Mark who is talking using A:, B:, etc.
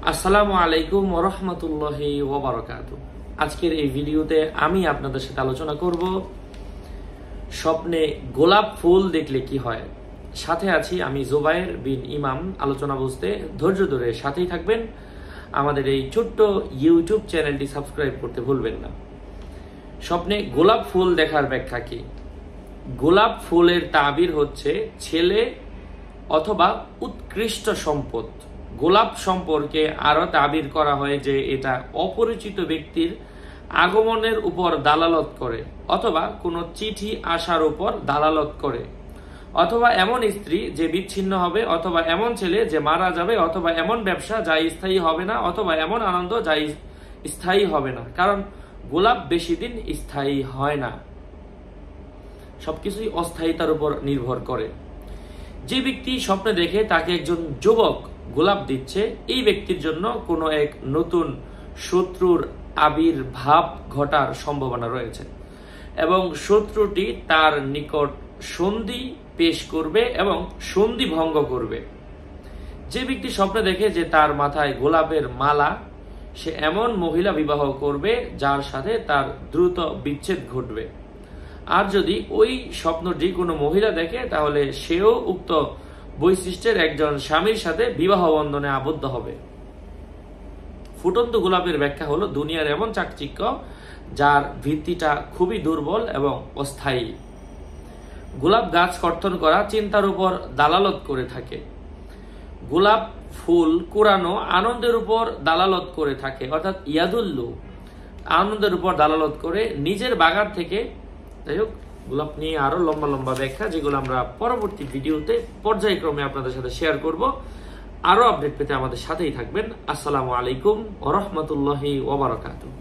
A: আসসালামু আলাইকুম ওয়া রাহমাতুল্লাহি ওয়া বারাকাতুহু। আজকের এই ভিডিওতে আমি আপনাদের সাথে আলোচনা করব স্বপ্নে গোলাপ ফুল দেখলে কি হয়। সাথে আছি আমি জুবায়ের বিন ইমাম। আলোচনা বুঝতে ধৈর্য ধরে সাথেই থাকবেন। আমাদের এই ছোট্ট ইউটিউব চ্যানেলটি সাবস্ক্রাইব করতে ভুলবেন না। স্বপ্নে গোলাপ ফুল দেখার ব্যাখ্যা কি? গোলাপ ফুলের তাবির হচ্ছে ছেলে অথবা উৎকৃষ্ট সম্পদ। গোলাপ সম্পর্কে আরো তাবির করা হয় যে এটা অপরিচিত ব্যক্তির আগমনের উপর দালালত করে, অথবা কোনো চিঠি আসার উপর দালালত করে, অথবা এমন স্ত্রী যে বিচ্ছিন্ন হবে, অথবা এমন ছেলে যে মারা যাবে, অথবা এমন ব্যবসা যা স্থায়ী হবে না, অথবা এমন আনন্দ যা স্থায়ী হবে না। কারণ গোলাপ বেশি দিন স্থায়ী হয় না, সবকিছুই অস্থায়িতার উপর নির্ভর করে। যে ব্যক্তি স্বপ্নে দেখে তাকে একজন যুবক গোলাপ দিচ্ছে, এই ব্যক্তির জন্য কোনো এক নতুন শত্রুর আবির্ভাব ঘটার সম্ভাবনা রয়েছে এবং শত্রুটি তার নিকট সন্ধি পেশ করবে এবং সন্ধি ভঙ্গ করবে। যে ব্যক্তি স্বপ্নে দেখে যে তার মাথায় গোলাপের মালা, সে এমন মহিলা বিবাহ করবে যার সাথে তার দ্রুত বিচ্ছেদ ঘটবে। আর যদি ওই স্বপ্নটি কোনো মহিলা দেখে, তাহলে সেও উক্ত বৈশিষ্ট্যের একজন স্বামীর সাথে বিবাহ বন্ধনে আবদ্ধ হবে। ফুটন্ত গোলাপের ব্যাখ্যা হলো দুনিয়ার এমন চাকচিক্য যার ভিত্তিটা খুবই দুর্বল এবং অস্থায়ী। গোলাপ গাছ কর্তন করা চিন্তার উপর দালালত করে থাকে। গোলাপ ফুল কুড়ানো আনন্দের উপর দালালত করে থাকে, অর্থাৎ ইয়াদুল্লু, আনন্দের উপর দালালত করে নিজের বাগান থেকে। যাই হোক, গোলাপ নিয়ে আরো লম্বা লম্বা ব্যাখ্যা, যেগুলো আমরা পরবর্তী ভিডিওতে পর্যায়ক্রমে আপনাদের সাথে শেয়ার করব। আরো আপডেট পেতে আমাদের সাথেই থাকবেন। আসসালামু আলাইকুম ওয়া রাহমাতুল্লাহি ওয়া বারাকাতুহু।